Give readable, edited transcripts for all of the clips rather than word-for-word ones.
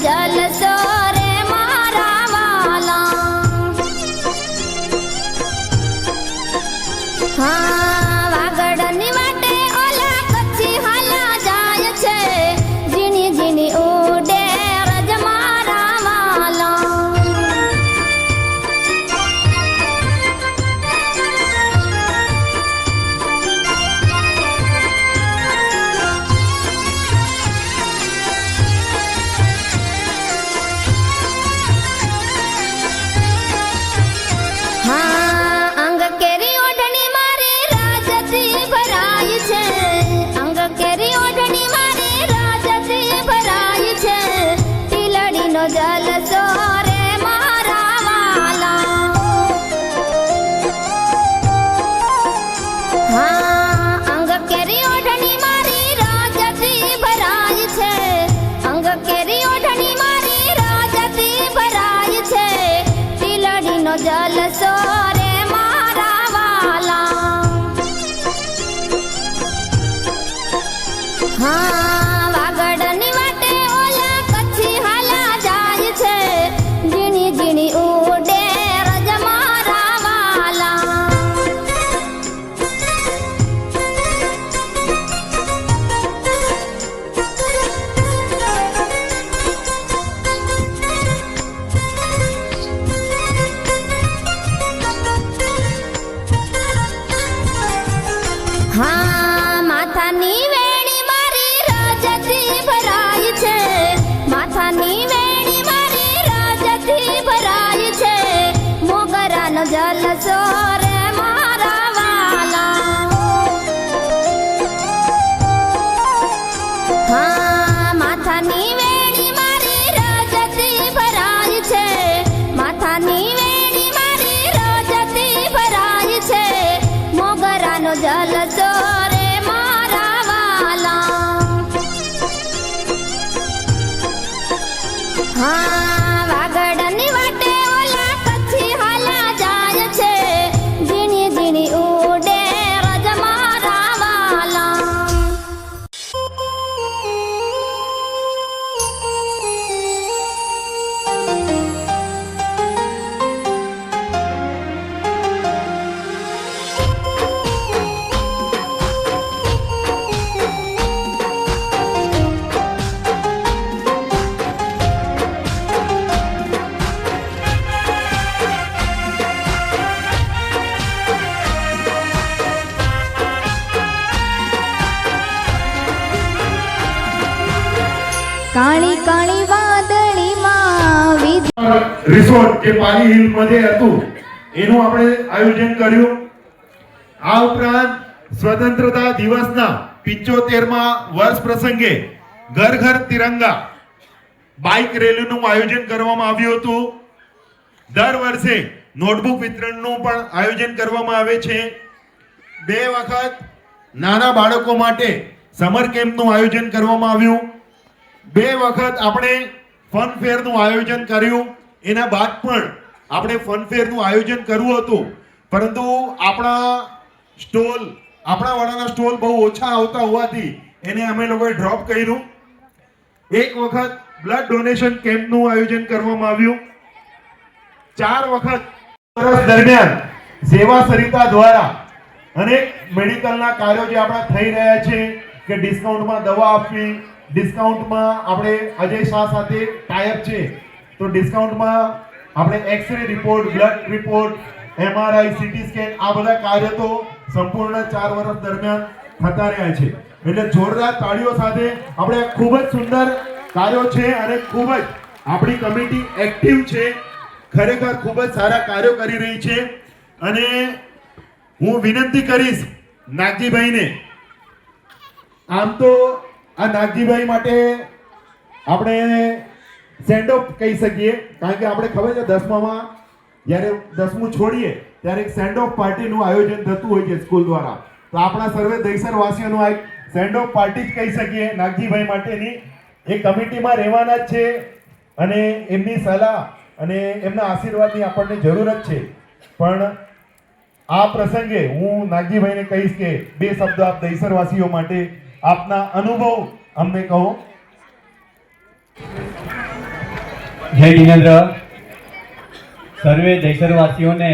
જલસો રે મારા વાલા. હા વાગડની વાટે ઓલા કચ્છી હાલા જાય છે, ઝીણી ઝીણી ઉડે રજ મારા વાલા. હા અંગ કેરી ઓઢણી મારી રાજથી ભરાય છે, અંગ કેરી ઓઢણી મારી રાજથી ભરાય છે, ટીલડીનો જલસો રે મારા વાલા. હા અંગ કેરી ઓઢણી મારી રાજથી ભરાય છે, અંગ કેરી ઓઢણી મારી રાજથી ભરાય છે, ટીલડીનો જલસો રે મારા વાલા. હા વાગડની વાટે ઓલા કચ્છી હાલા જાય છે, ઝીણી ઝીણી ઉડે રજ મારા વાલા. હા માથાની વેણી મારી રાજથી ભરાય છે, માથાની વેણી મારી રાજથી ભરાય છે, મોગરાનો જલસો રે મારા વાલા. હા માથાની વેણી મારી રાજથી ભરાય છે, માથાની વેણી મારી રાજથી ભરાય છે, મોગરાનો જલસો રે મારા વાલા. હા વાગડની વાટે ઓલા કચ્છી હાલા જાય છે, ઝીણી ઝીણી ઉડે રજ મારા વાલા. કાળી કાળી વાદળીમાં રિસોર્ટ જે પાલી હિલ मध्ये હતું એનું આપણે આયોજન કર્યું. આ ઉપરાંત સ્વતંત્રતા દિવસના 75મા વર્ષ પ્રસંગે ઘર ઘર તિરંગા બાઇક રેલીનું આયોજન કરવામાં આવ્યું હતું. દર વર્ષે નોટબુક વિતરણનું પણ આયોજન કરવામાં આવે છે. 2 વખત નાના બાળકો માટે સમર કેમ્પનું આયોજન કરવામાં આવ્યું. 2 વખત આપણે ફન ફેરનું આયોજન કર્યું. એના બાદ પણ આપણે ફન ફેરનું આયોજન કરવું હતું, પરંતુ આપણા વાળાના સ્ટોલ બહુ ઓછા આવતા હોવાથી એને અમે લોકોએ ડ્રોપ કર્યું. 1 વખત બ્લડ ડોનેશન કેમ્પનું આયોજન કરવામાં આવ્યું. 4 વખત વર્ષ દરમિયાન સેવા સરિતા દ્વારા અનેક મેડિકલના કાર્યો જે આપણા થઈ રહ્યા છે કે ડિસ્કાઉન્ટમાં દવા આપવી, ડિસ્કાઉન્ટમાં આપણે અજય શાહ સાથે ટાઈઅપ છે તો ડિસ્કાઉન્ટમાં આપણે x ray report, blood report, MRI, CT scan આ બધા કાર્યો તો સંપૂર્ણ 4 વર્ષ દરમિયાન થતા રહ્યા છે. એટલે જોરદાર તાળીઓ સાથે આપણે ખૂબ જ સુંદર કાર્યો છે અને ખૂબ જ આપણી કમિટી એક્ટિવ છે. ખરેખર ખૂબ જ સારા કાર્યો કરી રહી છે. અને હું વિનંતી કરીશ નાગજીભાઈને, આમ તો આ નાગજીભાઈ માટે આપણે સેન્ડ ઓફ કહી શકીએ, કારણ કે આપણે ખબર છે 10મામાં જ્યારે 10મું છોડીએ ત્યારે એક સેન્ડ ઓફ પાર્ટીનું આયોજન થતું હોય છે સ્કૂલ દ્વારા. તો આપણા સર્વે દહીસર વાસીઓનું આ એક સેન્ડ ઓફ પાર્ટી જ કહી શકીએ નાગજીભાઈ માટેની. એ કમિટીમાં રહેવાના જ છે અને એમની સલાહ અને એમના આશીર્વાદની આપણને જરૂર જ છે. પણ આ પ્રસંગે હું નાગજીભાઈને કહીશ કે 2 શબ્દ આપ દહીસરવાસીઓ માટે આપના અનુભવ અમને કહો. જય જિનેન્દ્ર. સર્વે જયસરવાસીઓને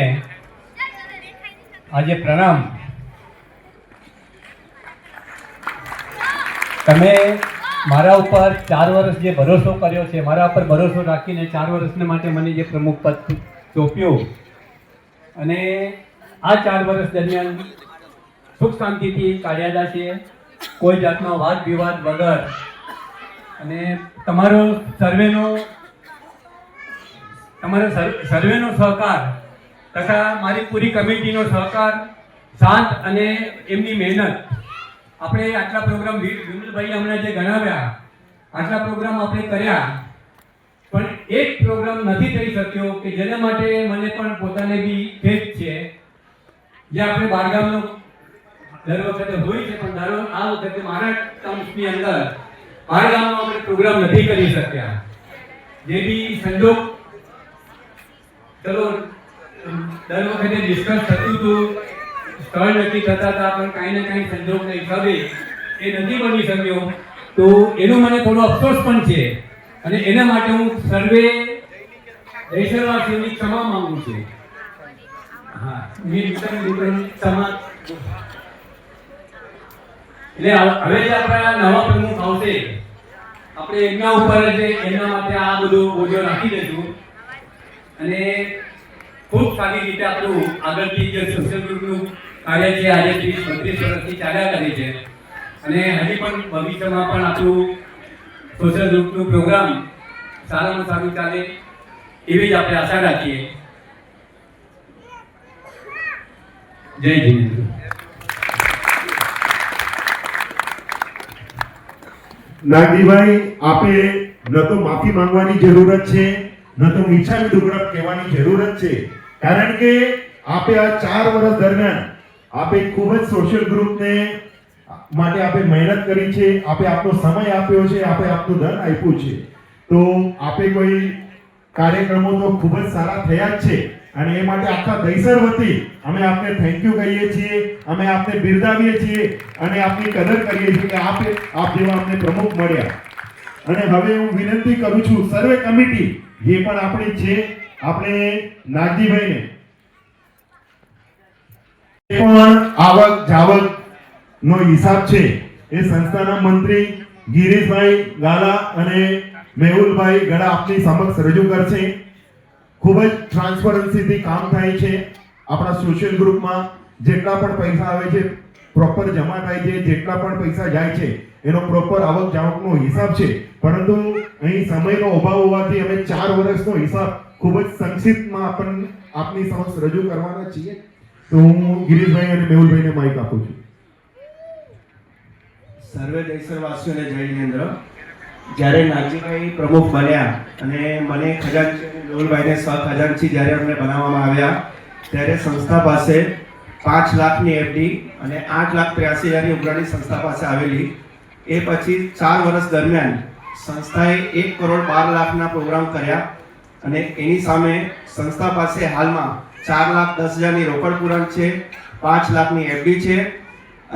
આજે પ્રણામ. તમે મારા ઉપર 4 વર્ષ જે ભરોસો કર્યો છે, મારા ઉપર ભરોસો રાખીને 4 વર્ષને માટે મને જે પ્રમુખ પદ સોંપ્યું અને આ 4 વર્ષ દરમિયાન સુખ શાંતિથી કાઢ્યા છે, કોઈ જાતનો વાદ વિવાદ વગર. અને તમારો સર્વેનો સહકાર તથા મારી પૂરી કમિટીનો સહકાર, શાંત અને એમની મહેનત. આપણે આટલા પ્રોગ્રામ વિમલભાઈ હમણાં જે ગણાવ્યા, આટલા પ્રોગ્રામ આપણે કર્યા, પણ એક પ્રોગ્રામ નથી થઈ શક્યો કે જેના માટે મને પણ પોતાને બી ખેદ છે. જે આપણે બારગામનો દર વખતે હોય છે, પણ આ વખતે મારા ટર્મ્સની અંદર બારગામનો આપણે પ્રોગ્રામ નથી કરી શક્યા. જે બી સંજોગ, ચલો દર વખતે ડિસ્કસ થતું હતું, સ્થળ નક્કી થતા હતા, પણ કાંઈ ને કાંઈ સંજોગના હિસાબે એ નથી બની શક્યો. તો એનો મને થોડો અફસોસ પણ છે અને એના માટે હું સર્વે દેશવાસીઓની ક્ષમા માંગુ છું. હા, ક્ષમા. એટલે હવે જે આપણા નવા પ્રમુખ આવશે, આપણે એમના ઉપર જ એમના માટે આ બધું બોજો રાખી દઈશું અને ખૂબ સારી રીતે આપણું આગળથી જે સોશિયલ ગ્રુપનું કાર્ય છે આજે 30-32 વર્ષથી ચાલ્યા કરે છે અને હજી પણ ભવિષ્યમાં પણ આપણું સોશિયલ ગ્રુપનું પ્રોગ્રામ સારામાં સારું ચાલે એવી જ આપણે આશા રાખીએ. જય જિનેન્દ્ર. નાગજીભાઈ, આપે ન તો માફી માંગવાની જરૂરત છે, ન તો મીઠા ડુંગરા કહેવાની જરૂરત છે, કારણ કે આપે આ 4 વર્ષ દરમિયાન આપે ખૂબ જ સોશિયલ ગ્રુપને માટે આપે મહેનત કરી છે, આપે આપનો સમય આપ્યો છે, આપે આપનું ધન આપ્યું છે. તો આપે કોઈ કાર્યક્રમો તો ખૂબ જ સારા થયા જ છે અને એ માટે આખા દહીસર વતી અમે આપને થેન્ક યુ કહીએ છીએ, અમે આપને બિરદાવીએ છીએ અને આપની કદર કરીએ છીએ કે આપ જેવા અમને પ્રમુખ મળ્યા. અને હવે હું વિનંતી કરું છું સર્વે કમિટી જે પણ આપણી છે, આપણે નાગજીભાઈને પણ આવક જાવક નો હિસાબ છે એ સંસ્થાના મંત્રી ગિરીશભાઈ ગાલા અને મેહુલભાઈ ગડા આપની સમક્ષ રજૂ કરશે. ખૂબ જ ટ્રાન્સપરન્સીથી કામ થાય છે. આપણા સોશિયલ ગ્રુપમાં જેટલા પણ પૈસા આવે છે પ્રોપર જમા થાય છે, જેટલા પણ પૈસા જાય છે એનો પ્રોપર આવક જાવકનો હિસાબ છે. પરંતુ અહીં સમયનો અભાવ હોવાથી અમે 4 વર્ષનો હિસાબ ખૂબ જ સંક્ષિપ્તમાં આપની સમક્ષ રજૂ કરવાના છીએ. તો હું ગિરીશભાઈ અને મેહુલભાઈને માઇક આપું છું. સર્વે દેશવાસીઓને જય જિનેન્દ્ર. જ્યારે નાગજીભાઈ પ્રમુખ બન્યા અને મને ખજાનચી અને મેહુલભાઈને સહખજાનચી જ્યારે અમને બનાવવામાં આવ્યા, ત્યારે સંસ્થા પાસે 5 લાખની એફડી અને 8,83,000ની ઉઘરાણી સંસ્થા પાસે આવેલી. એ પછી 4 વર્ષ દરમિયાન સંસ્થાએ 1,12,00,000ના પ્રોગ્રામ કર્યા અને એની સામે સંસ્થા પાસે હાલમાં 4,10,000ની રોકડ પુરાણ છે, 5 લાખની એફડી છે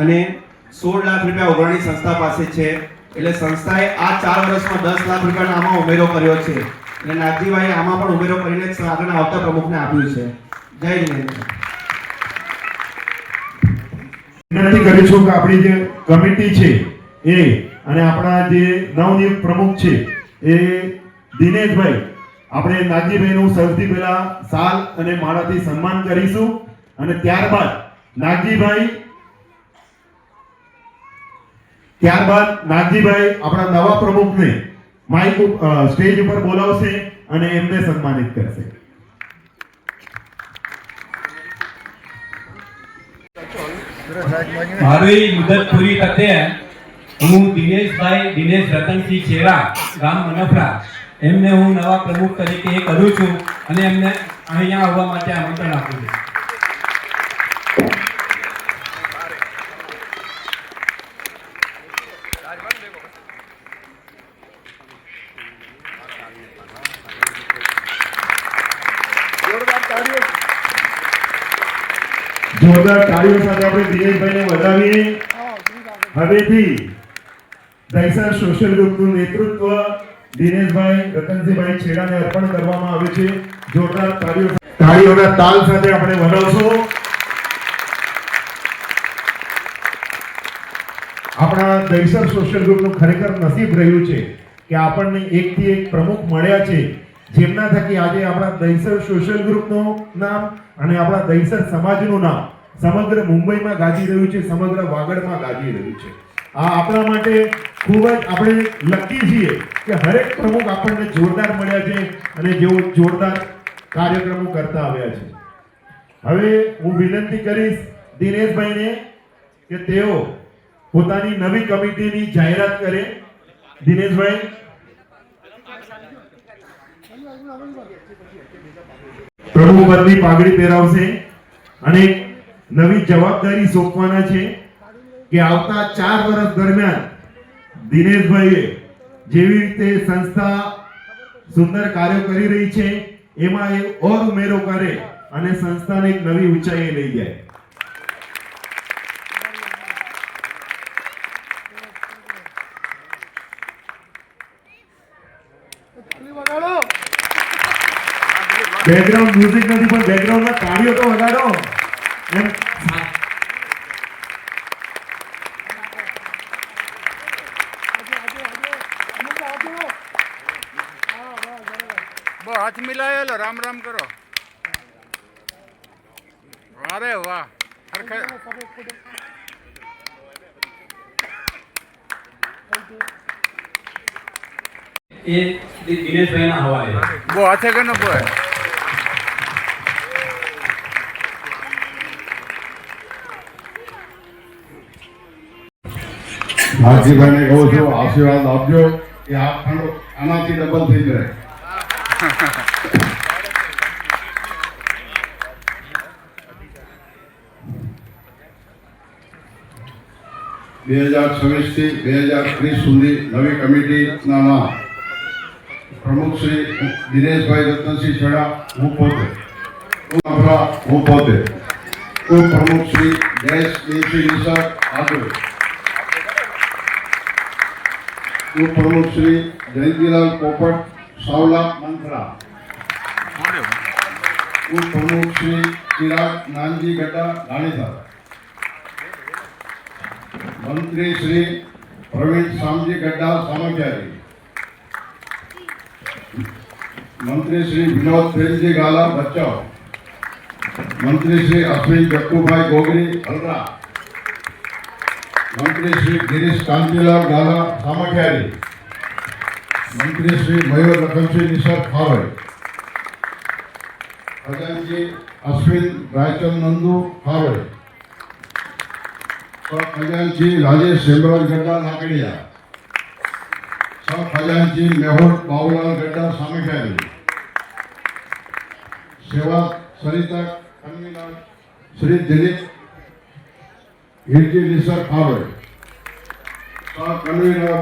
અને 16 લાખ રૂપિયા ઉઘરાણી સંસ્થા પાસે છે. એટલે સંસ્થાએ આ 4 વર્ષમાં 10 લાખ રૂપિયાનો આમાં ઉમેરો કર્યો છે અને નાગજીભાઈ આમાં પણ ઉમેરો કરીને આગળના આવતા પ્રમુખને આપ્યું છે. જય જિનેન્દ્ર. વિનંતી કરીશું કે આપણી જે કમિટી છે એ અને આપણા જે નવનિયુક્ત પ્રમુખ છે એ દિનેશભાઈ, આપણે નાગજીભાઈનું સૌથી પહેલા સાલ અને માળાથી સન્માન કરીશું અને ત્યારબાદ નાગજીભાઈ આપણા નવા પ્રમુખને માઇક સ્ટેજ ઉપર બોલાવશે અને એમને સન્માનિત કરશે. મારી મુદત પૂરી થતે હું દિનેશ રતનસિંહ છેરા, ગામ મનફરા, એમને હું નવા પ્રમુખ તરીકે કરું છું અને એમને અહીંયા આવવા માટે આમંત્રણ આપું છું. જોરદાર તાળીઓ સાથે આપણે દિનેશભાઈને વધાવીએ. હવેથી દહીસર સોશિયલ ગ્રુપનું નેતૃત્વ દિનેશભાઈ રતનસિંહભાઈ છેડાને અર્પણ કરવામાં આવે છે. જોરદાર તાળીઓના તાલ સાથે આપણે વધાવશું. આપણા દહીસર સોશિયલ ગ્રુપનું ખરેખર નસીબ રહ્યું છે કે આપણને એકથી એક પ્રમુખ મળ્યા છે, જેમના થકી આજે આપણા દહીસર સોશિયલ ગ્રુપનું નામ અને આપણા દહીસર સમાજનું નામ સમગ્ર મુંબઈમાં ગાજી રહ્યું છે, સમગ્ર વાગડમાં ગાજી રહ્યું છે. આ આપણા માટે ખૂબ જ આપણે લકી છીએ કે હરેક પ્રમુખ આપણને જોરદાર મળ્યા છે અને જેઓ જોરદાર કાર્યક્રમો કરતા આવ્યા છે. હવે હું વિનંતી કરીશ દિનેશભાઈને કે તેઓ પોતાની નવી કમિટીની જાહેરાત કરે. દિનેશભાઈ, પ્રમુખ પદની પાઘડી પહેરાવશે અને નવી જવાબદારી સોંપવાના છે કે આવતા 4 વર્ષ દરમિયાન દિનેશભાઈએ જેવી રીતે સંસ્થા સુંદર કાર્યો કરી રહી છે એમાં એ ઓર ઉમેરો કરે અને સંસ્થાને એક નવી ઊંચાઈએ લઈ જાય. બેકગ્રાઉન્ડ મ્યુઝિક નથી પણ બેકગ્રાઉન્ડમાં તાળીઓ તો વગાડો. એમ हाथ मिलाया लो, राम राम करो. अरे वाह, એ દિનેશભાઈના હવાલે. वो हाथे का न वो है. નાગજીભાઈને કહું છું આશીર્વાદ આપજો કે આ ખંડ આનાથી ડબલ થઈ જાય. 2026 થી 2030 સુધી નવી કમિટીના નામ પ્રમુખ શ્રી દિનેશભાઈ રતનસિંહ છેડા, હું પોતે ઉપપ્રમુખ શ્રી જયેશ દેવસિંહ નિસાર આગળ, ઉપપ્રમુખ શ્રી જયંતિલાલ પોપટ સાવલા મંત્રા, ઉપપ્રમુખ શ્રી ચિરાગ નાનજી ગઢા ગાણીધર, મંત્રી શ્રી પ્રવીણ શામજી ગઢા સામખિયારી, મંત્રી શ્રી વિનોદ પ્રેમજી ગાલા ભચાઉ, મંત્રી શ્રી અશ્વિન જક્કુભાઈ ગોગરી હલરા, મંત્રી શ્રી ગિરીશ કાંતિલાલ ગાલા સામખિયારી, મંત્રી શ્રી મયુર લખનસિંહ નિસર Kharoi, ખજાનજી Ashwin Raichand Nandu Kharoi, ખજાનજી Rajesh Hemraj Gadha Lakadia, ખજાનજી Mehul Babulal Gadha Samakhiyari, Seva Sarita convener Shri Dilip Hirji Nisar Kharoi, convener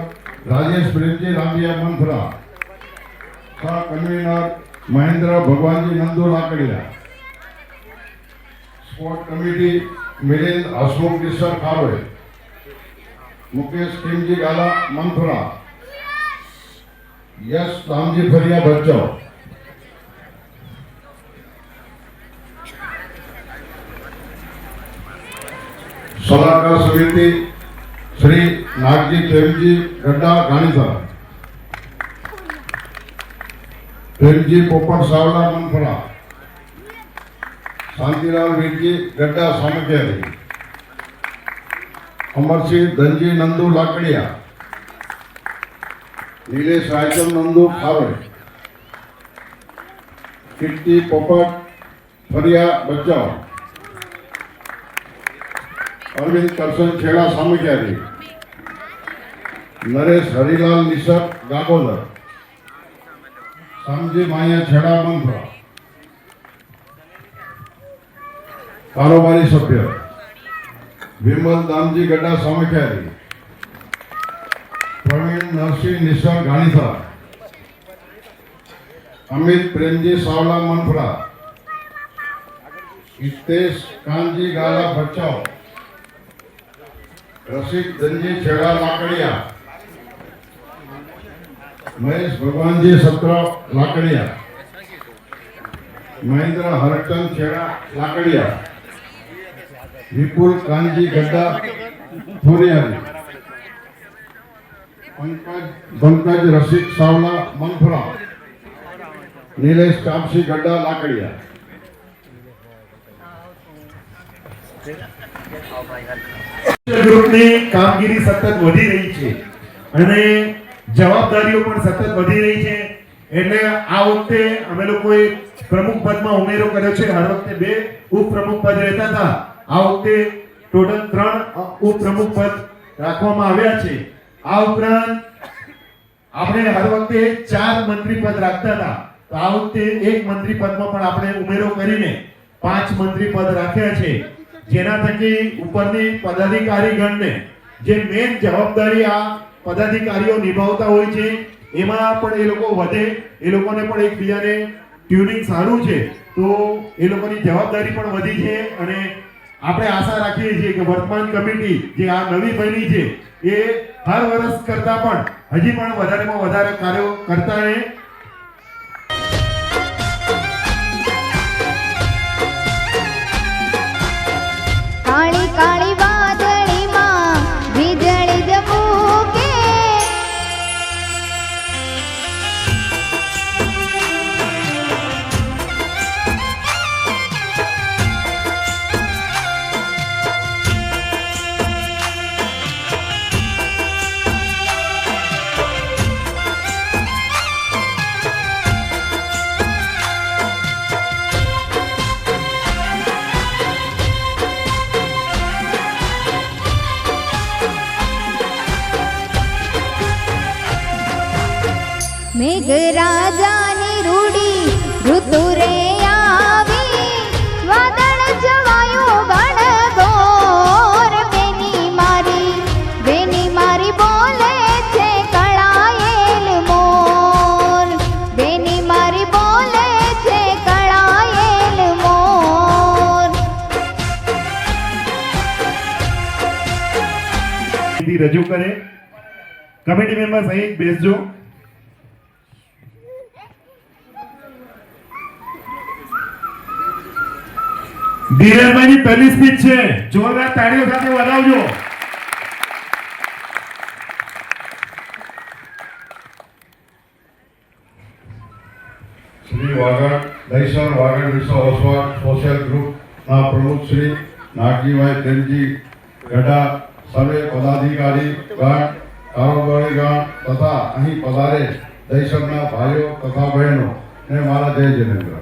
Rajesh Premji Ramaiya Manthara, convener Mahendra Bhagwanji Nandu Lakadiya, sport committee Milind Hasmukh Nisar Kharoi, Mukesh Kimji Gala Manthara, Yash Ramji Fariya Bhachau, સલાહકાર સમિતિ શ્રી નાગજી પ્રેમજી ગઢા ગાણીધર, પ્રેમજી પોપટ સાવલા મનફરા, શાંતિલાલ વીરજી ગઢા સામખિયારી, અમરસિંહ ધનજી નંદુ લાકડિયા, નિલેશ રાયચંદ નંદુ ખારોઈ, કીર્તિ પોપટ ફરિયા ભચાઉ, અરવિંદ કરશન છેડા સામખિયારી, નરેશ હરિલાલ નિસર ગાગોદર, શામજી માયા છેડા મંથરા, કારોબારી સભ્ય વિમલ દામજી ગઢા સામખિયારી, પ્રવીણ નરસિંહ નિસર ગાણીધર, અમિત પ્રેમજી સાવલા મંથરા, હિતેશ કાનજી ગાલા ભચાઉ, રસિક ધનજી છેડા લાકડિયા, મહેશ ભગવાનજી સત્ર લાકડિયા, મહેન્દ્ર હરચંદ છેડા લાકડિયા, વિપુલ કાનજી ગड्ढा થોરિયારી, પંકજ રસિક સાવલા મનફરા, નિલેશ કાપસી ગड्ढा લાકડિયા. ગ્રુપની કામગીરી સતત વધી રહી છે અને જવાબદારીઓ પણ સતત વધી રહી છે. એટલે આ વખતે અમે લોકોએ પ્રમુખ પદમાં ઉમેરો કર્યો છે. હર વખતે 2 ઉપપ્રમુખ પદ રહેતા હતા. આ વખતે ટોટલ 3 ઉપપ્રમુખ પદ રાખવામાં આવ્યા છે. આ ઉપરાંત આપણે હર વખતે 4 મંત્રી પદ રાખતા હતા. તો આ વખતે 1 મંત્રી પદમાં પણ આપણે ઉમેરો કરીને 5 મંત્રી પદ રાખ્યા છે. જેના થકી ઉપરની પદાધિકારીગણને જે મેન જવાબદારી આ પદાધિકારીઓ નિભાવતા હોય છે એમાં પણ એ લોકો વધે, એ લોકોને પણ એકબીજાને ટ્યુનિંગ સારું છે તો એ લોકોની જવાબદારી પણ વધી છે. અને આપણે આશા રાખીએ છીએ કે વર્તમાન કમિટી જે આ નવી બની છે એ હર વર્ષ કરતા પણ હજી પણ વધારેમાં વધારે કાર્યો કરતા રહે. કાળી કાળી વાદળીમાં વીજળી જબૂકે, મેઘરાજાની રૂડી ઋતુ રે આવી, વાદળ જવાયું ગણગોર, બેની મારી બોલે છે કળાયેલ મોર, બેની મારી બોલે છે કળાયેલ મોર. રજૂ કરે. કમિટી મેમ્બર્સ અહીં બેસજો. ધીરજભાઈની પહેલી સ્પીચ છે, જોરદાર તાળીઓ સાથે વધાવજો. શ્રી વાગડ દહીસર વાગડ વિશ્વ ઓસવાડ સોશિયલ ગ્રુપના પ્રમુખ શ્રી નાગજીભાઈ પ્રેમજી ગઢા, સર્વે પદાધિકારી ગણ, કારોબારી ગણ તથા અહીં પધારે દહીસરના ભાઈઓ તથા બહેનો ને મારા જય જિનેન્દ્ર.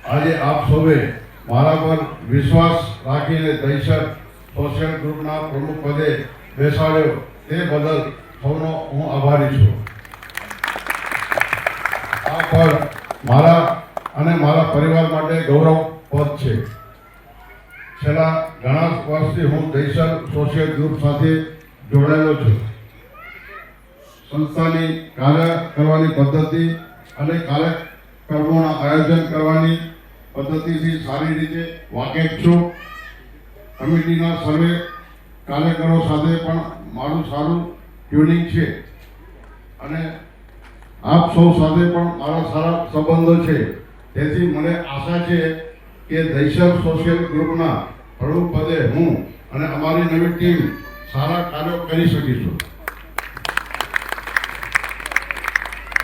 આજે આપ સૌએ મારા પર વિશ્વાસ રાખીને દહીસર સોશિયલ ગ્રુપના પ્રમુખ પદે બેસાડ્યો તે બદલ સૌનો હું આભારી છું. આ પદ મારા અને મારા પરિવાર માટે ગૌરવ પદ છે. છેલ્લા ઘણા વર્ષથી હું દહીસર સોશિયલ ગ્રુપ સાથે જોડાયેલો છું. સંસ્થાની કાર્ય કરવાની પદ્ધતિ અને કાર્યક્રમોના આયોજન કરવાની પદ્ધતિથી સારી રીતે વાકેફ છું. કમિટીના સર્વે કાર્યકરો સાથે પણ મારું સારું ટ્યુનિંગ છે અને આપ સૌ સાથે પણ મારા સારા સંબંધો છે. તેથી મને આશા છે કે દહીસર સોશિયલ ગ્રુપના પ્રમુખ પદે હું અને અમારી નવી ટીમ સારા કાર્યો કરી શકીશું.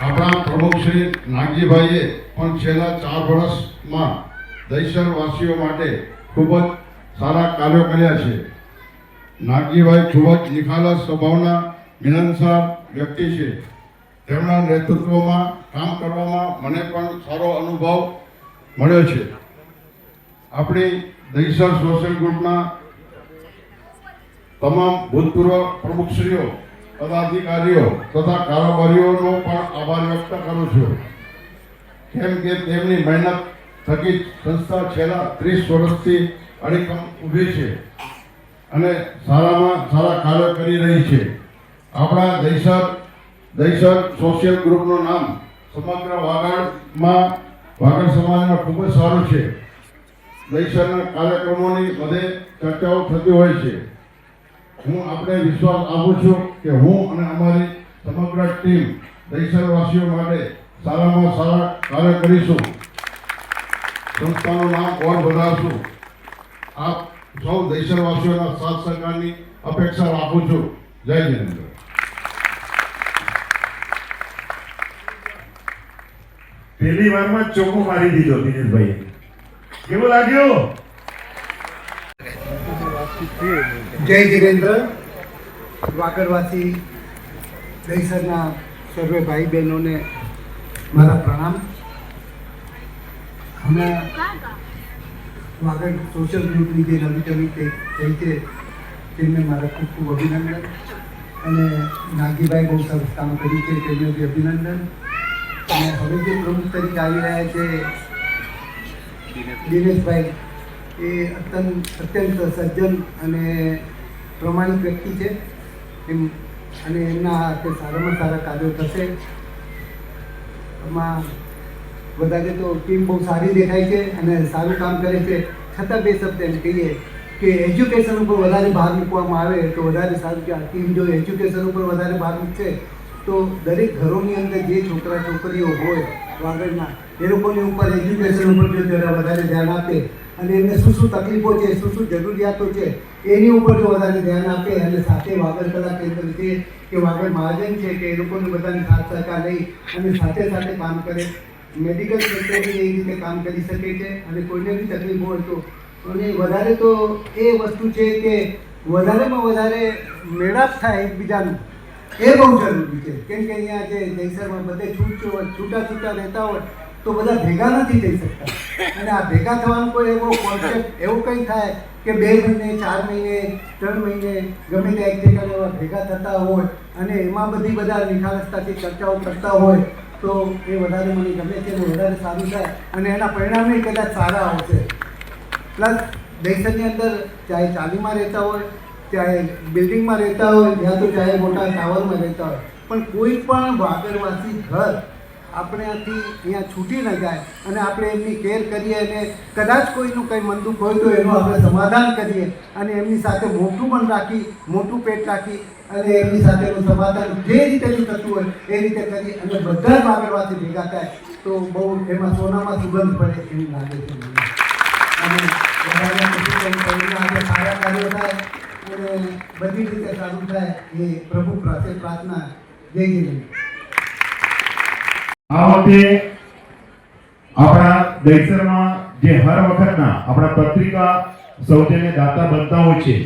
આપણા પ્રમુખ શ્રી નાગજીભાઈએ પણ છેલ્લા 4 વર્ષમાં દહીસર વાસીઓ માટે ખૂબ જ સારા કાર્યો કર્યા છે. નાગજીભાઈ ખૂબ જ નિખાલસ સ્વભાવના મિલનસાર વ્યક્તિ છે. તેમના નેતૃત્વમાં કામ કરવામાં મને પણ સારો અનુભવ મળ્યો છે. આપણી દહીસર સોશિયલ ગ્રુપના તમામ ભૂતપૂર્વ પ્રમુખશ્રીઓ, પદાધિકારીઓ તથા કારોબારીઓનો પણ આભાર વ્યક્ત કરું છું. કેમ કે તેમની મહેનત થકી સંસ્થા છેલ્લા 30 વર્ષથી અડીખમ ઊભી છે અને સારામાં સારા કાર્યો કરી રહી છે. આપણા દહીસર સોશિયલ ગ્રુપનું નામ સમગ્ર વાગડ સમાજમાં ખૂબ જ સારું છે. દહીસરના કાર્યક્રમોની બધે ચર્ચાઓ થતી હોય છે. હું આપણે વિશ્વાસ આપું છું કે હું અને અમારી સમગ્ર ટીમ દહીસરવાસીઓ માટે સારામાં સારા કાર્ય કરીશું. સંસ્થાનું નામ ઓર વધારશું. આપ સૌ દહીસરવાસીઓના સાથ સહકારની અપેક્ષા રાખું છું. જય જિનેન્દ્ર. પહેલી વારમાં જ ચોખ્ખો મારી દીધો દિનેશભાઈ. કેવું લાગ્યું? જય જીરેન્દ્ર. વાગડવાસી દહીસરના સર્વે ભાઈ બહેનોને મારા પ્રણામ. હમણાં વાગડ સોશિયલ ગ્રુપની જે નવી નવી થઈ છે તેમને મારા ખૂબ ખૂબ અભિનંદન. અને નાગીભાઈ બહુ સરસ કામ કર્યું છે તેમને બી અભિનંદન. અને હવે જે પ્રમુખ તરીકે આવી રહ્યા છે દિનેશભાઈ, એ અત્યંત સજ્જન અને પ્રમાણિક વ્યક્તિ છે. અને એમના હાથે સારામાં સારા કાર્યો થશે. એમાં વધારે તો ટીમ બહુ સારી દેખાય છે અને સારું કામ કરે છે. છતાં બે શબ્દ એમ કહીએ કે એજ્યુકેશન ઉપર વધારે ભાર મૂકવામાં આવે તો વધારે સારું. કે આ ટીમ જો એજ્યુકેશન ઉપર વધારે ભાર મૂકશે તો દરેક ઘરોની અંદર જે છોકરા છોકરીઓ હોય વાગડના, એ લોકોની ઉપર એજ્યુકેશન ઉપર જો જરા વધારે ધ્યાન આપે અને એમને શું શું તકલીફો છે, શું શું જરૂરિયાતો છે, એની ઉપર જો વધારે ધ્યાન આપે અને સાથે વાગડ કલા કેન્દ્ર છે કે વાગડ મહાજન છે કે એ લોકોને બધાની સાથ સહકાર લઈ અને સાથે સાથે કામ કરે. મેડિકલ સેક્ટર બી એ રીતે કામ કરી શકે છે. અને કોઈને બી તકલીફ હોય તો અને વધારે તો એ વસ્તુ છે કે વધારેમાં વધારે મેળાપ થાય એકબીજાનું, એ બહુ જરૂરી છે. કેમ કે અહીંયા જે દહીસરમાં બધે છૂટા રહેતા હોય તો બધા ભેગા નથી થઈ શકતા. અને આ ભેગા થવાનું કોઈ એવો કોન્સેપ્ટ એવું કંઈ થાય કે 2 મહિને 4 મહિને 3 મહિને ગમે તે એક જગ્યાએ એવા ભેગા થતા હોય અને એમાં બધા નિખાલસતાથી ચર્ચાઓ કરતા હોય તો એ વધારે મને ગમે છે અને વધારે સારું થાય અને એના પરિણામે કદાચ સારા આવશે. પ્લસ દહીસરની અંદર ચાહે ચાલીમાં રહેતા હોય, ચાહે બિલ્ડિંગમાં રહેતા હોય, યા તો ચાહે મોટા ટાવરમાં રહેતા હોય, પણ કોઈ પણ વાગડવાસી ઘર આપણે અહીંયા છૂટી ન જાય અને આપણે એમની કેર કરીએ અને કદાચ કોઈનું કંઈ મન દુઃખ હોય તો એનું આપણે સમાધાન કરીએ અને એમની સાથે મોટું મન રાખી, મોટું પેટ રાખી અને એમની સાથેનું સમાધાન જે રીતે થતું હોય એ રીતે કરી અને બધા જ વાગડવાસી ભેગા થાય તો બહુ એમાં સોનામાં સુગંધ પડે એવું લાગે છે મને. અને વધારે આજે સારા કાર્યો થાય અને બધી રીતે સારું થાય એ પ્રભુ પાસે પ્રાર્થના. જય જીવન. આ વખતે આપણા દહીસરમાં જે હર વખતના આપણા પત્રિકા સૌજન્ય દાતા બનતા હોય છે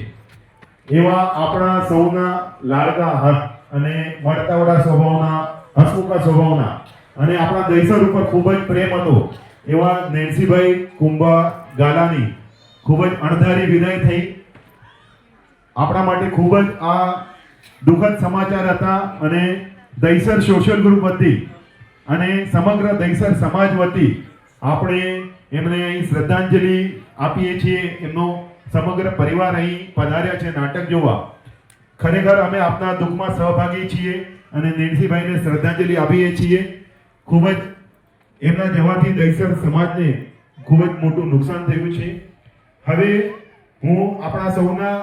એવા આપણા સૌના લાડકા હસ્ત અને મળતાવડા સ્વભાવના, હસમુખા સ્વભાવના અને આપણા દહીસર ઉપર ખૂબ જ પ્રેમ હતો એવા નેન્સીભાઈ કુંભા ગાલાની ખૂબ જ અણધારી વિદાય થઈ. આપણા માટે ખૂબ જ આ દુઃખદ સમાચાર હતા અને દહીસર સોશિયલ ગ્રુપ વતી અને સમગ્ર દહીસર સમાજ વતી આપણે એમને અહીં શ્રદ્ધાંજલિ આપીએ છીએ. એમનો સમગ્ર પરિવાર અહીં પધાર્યા છે નાટક જોવા. ખરેખર અમે આપના દુઃખમાં સહભાગી છીએ અને નેન્સીભાઈને શ્રદ્ધાંજલિ આપીએ છીએ. ખૂબ જ એમના જવાથી દહીસર સમાજને ખૂબ જ મોટું નુકસાન થયું છે. હવે હું આપણા સૌના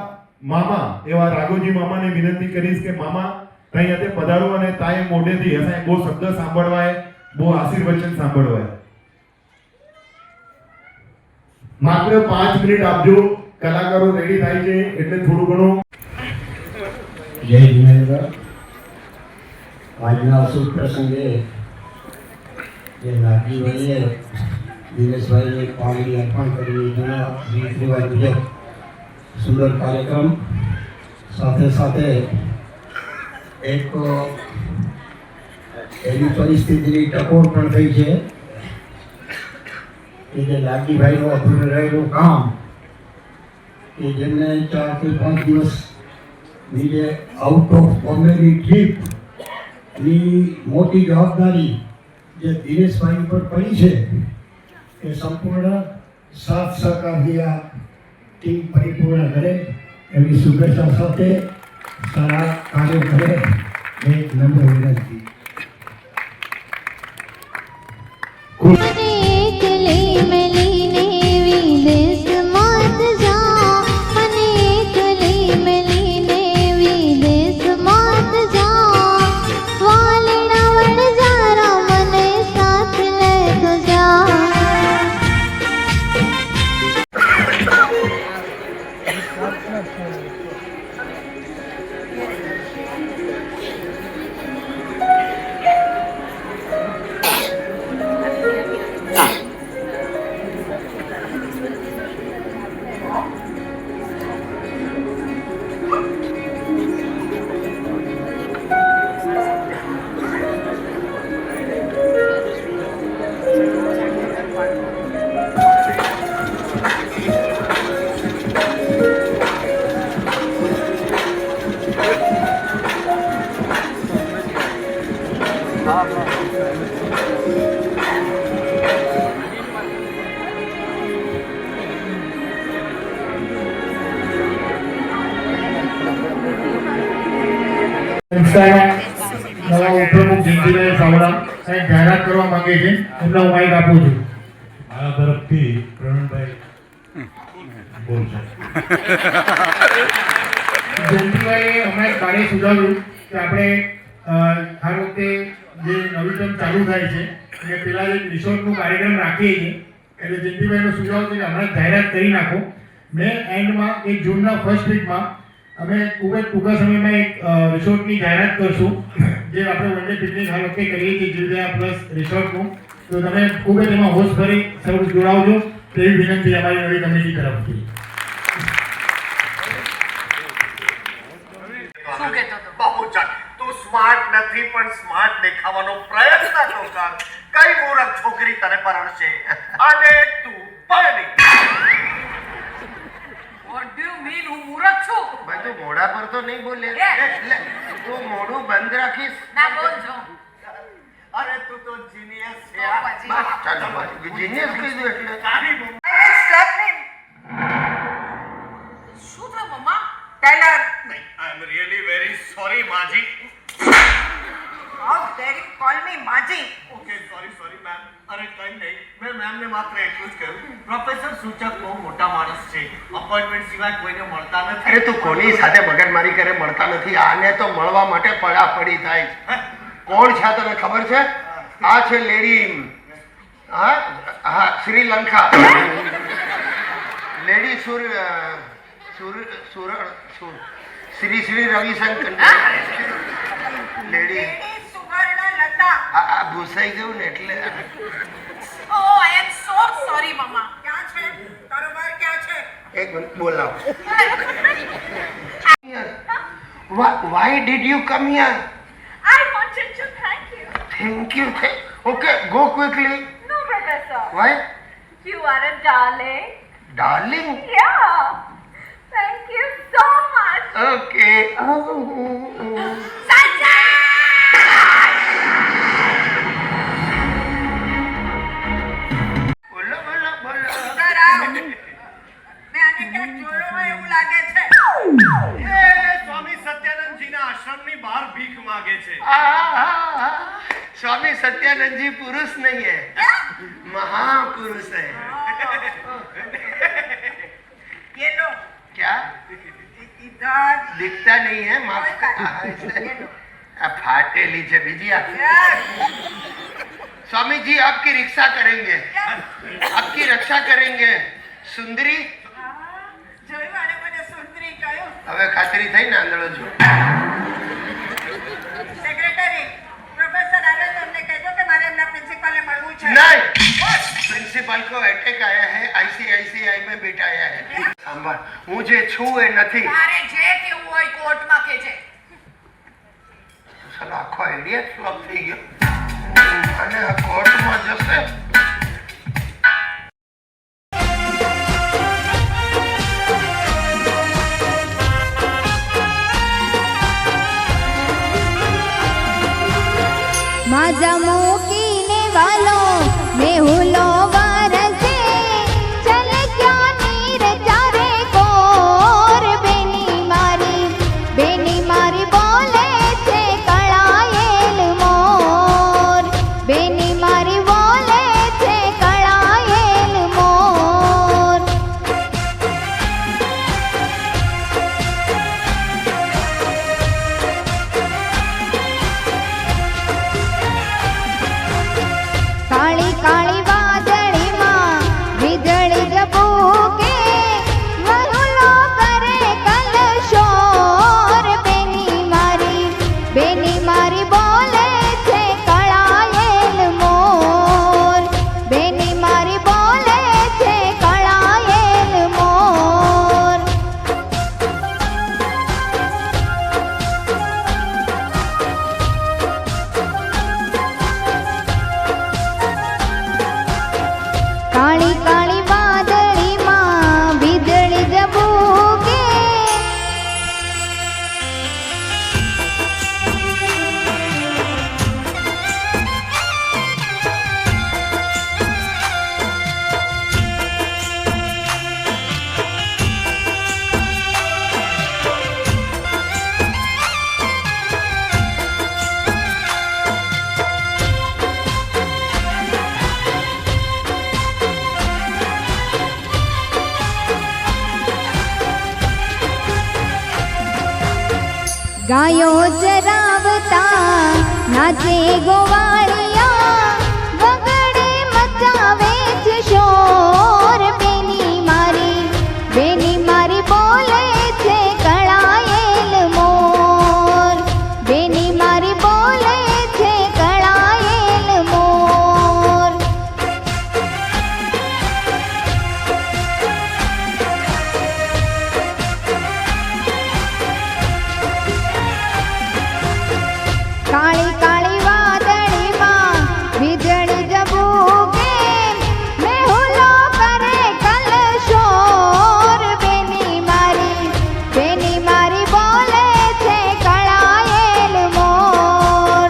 મામા એવા રાઘોજી મામાને વિનંતી કરીશ કે મામા તઈ હતે પધારો અને તાએ મોઢેથી હશે બહુ શબ્દ સાંભળવાય, બહુ આશીર્વચન સાંભળવાય. માત્ર 5 મિનિટ આપજો. કલાકારો રેડી થાય છે એટલે થોડું ઘણું. જય જીનેન્દ્ર. આજના શુભ પ્રસંગે જે નાગજીભાઈએ દિનેશભાઈને પાણી અર્પણ કરી એના રીત રિવાજ મુજબ સુંદર કાર્યક્રમ સાથે સાથે એક એવી પરિસ્થિતિની ટકોર પણ થઈ છે કે જે લાગીભાઈનું અધૂરું રહેલું કામ કે જેમને 4 થી 5 દિવસની જે આઉટ ઓફ બોમ્બેની ટ્રીપની મોટી જવાબદારી જે દિનેશભાઈ ઉપર પડી છે એ સંપૂર્ણ સાથ સહકારથી આ ટીમ પરિપૂર્ણ કરે એવી શુભેચ્છા સાથે સારા કાર્ય કરે એ નમ્ર વિનંતી. એકલી મેલીને વિદેશ મત જા, અને એકલી મેલીને વિદેશ મત જા, નવા ઉપપ્રમુખ જયંતિભાઈ ચાવડા સાહેબ જાહેરાત કરવા માંગે છે, એમને હું માઇક આપું છું. મારા તરફથી પ્રવીણભાઈ બોલશે. જયંતિભાઈએ હમણાં એક કાર્ય સુધાર્યું કે આપણે આ વખતે જે નવી ટર્મ ચાલુ થાય છે અને પેલા જે રિસોર્ટનું કાર્યક્રમ રાખીએ છીએ, એટલે જયંતિભાઈનો સુઝાવ છે કે હમણાં જાહેરાત કરી નાખો. મે એન્ડમાં એક જૂનના ફર્સ્ટ વીકમાં અમે ખૂબ જ ટૂંકા સમયમાં એક રિસોર્ટની જાહેરાત કરશું, જે આપણે વન ડે પિકનિક આ વખતે કરીએ છીએ જીવદયા પ્લસ રિસોર્ટનું. તો તમે ખૂબ જ એમાં હોશ ભરી સૌ જોડાવજો તેવી વિનંતી અમારી નવી કમિટી તરફથી. શું કહેતો હતો? બાબુજાન, તું સ્માર્ટ નથી પણ સ્માર્ટ દેખાવાનો પ્રયત્ન તો કર. કઈ મૂર્ખ છોકરી તને પરણશે અને તું પરણી. What do you mean? હું મૂર્ખ છું? ભાઈ તું મોઢા પર તો નહીં બોલે. એટલે તું મોઢું બંધ રાખીશ. ના બોલજો. અરે તું તો જીનિયસ છે. તો પછી. બસ ચાલો ભાઈ જીનિયસ કીધું એટલે તારી બહુ. શું થયું મમ્મા? Taylor. I am really very sorry માજી. How dare you call me માજી? Okay, sorry ma'am. અરે કઈ નહીં, મેં મેમને માત્ર એટલું જ કહ્યું, પ્રોફેસર સૂચક બહુ મોટા માણસ છે, અપોઇન્ટમેન્ટ સિવાય કોઈને મળતા નથી. અરે તું કોની સાથે મગજમારી કરે મળતા નથી? આને તો મળવા માટે પડાપડી થાય છે. કોણ છે તને ખબર છે? આ છે લેડી, હા શ્રીલંકા લેડી શ્રી રવિશંકર લેડી સુવર્ણલતા. આ ભૂસાઈ ગયું ને એટલે. Oh, I am so sorry મમ્મા. ક્યાં છે? તારો ઘર ક્યાં છે? એક મિનિટ બોલાવો. Why did you come here? I wanted to thank you. Thank you. Okay, go quickly. No, Professor. Why? You are a darling. Darling? Yeah. Thank you so much. Okay. Sanjay! બોલો. ઉધર આવ. મેં આને ક્યાંક જોયો હોય એવું લાગે છે. એ સ્વામી સત્યાનંદજીના આશ્રમની બહાર ભીખ માંગે છે. स्वामी सत्यानंद जी पुरुष नहीं है, महापुरुष है. ये लो. क्या? इधर दिखता नहीं है, माफ कर. फाटेली છે બીજી આ. स्वामी जी आपकी रिक्शा करेंगे, आपकी रक्षा करेंगे. सुंदरी જોયું આને મને સુંદરી કહ્યું. હવે ખાતરી થઈ ને આંધળો જો. સેક્રેટરી પ્રોફેસર આરે તમને કહેજો કે મારે એમના પ્રિન્સિપાલને મળવું છે. नहीं, प्रिंसिपल को अटैक आया है, ICICI में बिठाया है. सांभળ, હું જે છું એ નથી. તારે જે કેવું હોય કોર્ટમાં કહેજે. સાલો આખો આઈડિયા ફ્લોપ થઈ ગયો અને આ કોર્ટમાં જશે. माझा मोकीने वालो मेहुलो वरसे चले क्या नीर चारे कोर बेनी मारी बोले छे कळाયેલ मोर बेनी मारी बोले छे कळाયેલ मोर काली काली वाद ગાયો ચરાવતા નાચે ગોવાળિયા વગડે મચાવે છે શોર બેની મારી બોલે છે કળાયેલ મોર બેની મારી બોલે છે કળાયેલ મોર કાળી કાળી વાદળીમાં વીજળી જબુકે મેહુલો કરે કલશોર બેની મારી બોલે છે કળાયેલ મોર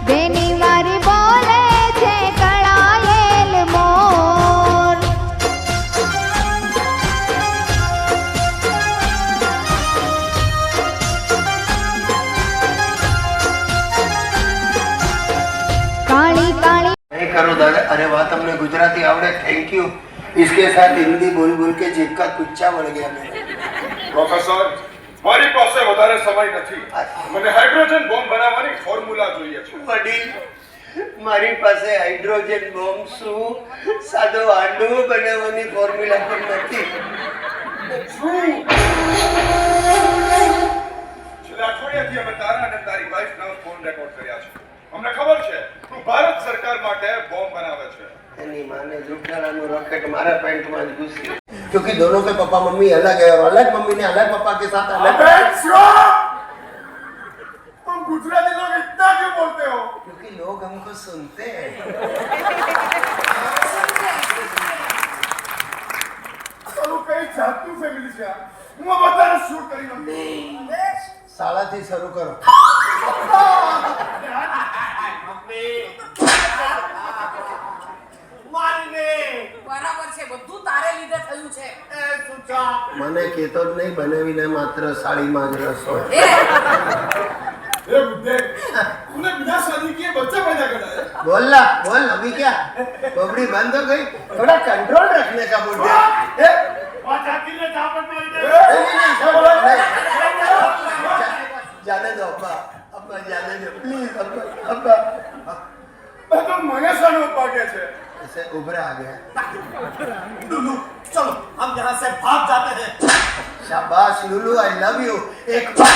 બેની મારી બોલે છે કળાયેલ મોર કાળી કાળી नहीं करो दादा, अरे वाह तुमने गुजराती आवड़े, थैंक यू। इसके साथ हिंदी बोल बोल के जीभ का कुच्चा बढ़ गया मेरे। પ્રોફેસર મારી પાસે વધારે સમય નથી મને હાઇડ્રોજન બોમ્બ બનાવવાની ફોર્મ્યુલા જોઈએ છે વડીલ, મારી પાસે હાઇડ્રોજન બોમ્બ શું સાદો આંડો બનાવવાની ફોર્મ્યુલા પણ નથી। છેલ્લા અઠવાડિયાથી અમે તારા અને તારી વાઈફના ફોન રેકોર્ડ કર્યા છે અમને ખબર છે તું ભારત સરકાર માટે બોમ્બ બનાવે છે एनी माने जुगनारानु रॉकेट मारा पैंट में घुसी, क्योंकि दोनों के पापा मम्मी अलग है और अलग मम्मी ने अलग पापा के साथ अलग। तुम गुजराती लोग इतना क्यों बोलते हो? क्योंकि लोग हमको सुनते हैं। चलो कई जातू फैमिली से હું આ બધાને શૂટ કરી નાખું શાળાથી શરૂ કરો। બરાબર છે, બધું તારે લીધે થયું છે। મને કહેતો જ નહીં, બનાવીને માત્ર સાડીમાં જ રસ હોય। ए बुड्ढे तूने बिना शादी किए बच्चा पैदा करा है बोल ला, बोल अभी क्या बबड़ी बंद हो गई, थोड़ा कंट्रोल रखने का बुड्ढे। जाने दो अब्बा, अब्बा जाने दो प्लीज अब्बा, अब्बा। तो मने सानो पाके छे ऐसे उभरा आ गया। लुलू चलो हम यहाँ से भाग जाते हैं। शाबाश लुलू, आई लव यू। एक बार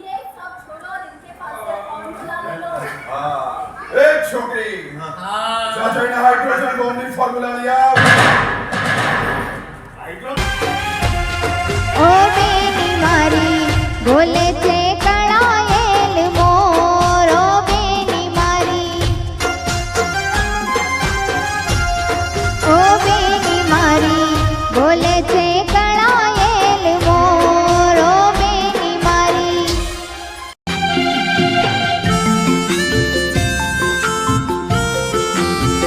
ये सब छोड़ो और इनके पास से फॉर्मूला ले लो। एक छोकरी जा जाने हाइड्रोजन बॉम्ब ની ફોર્મ્યુલા लिया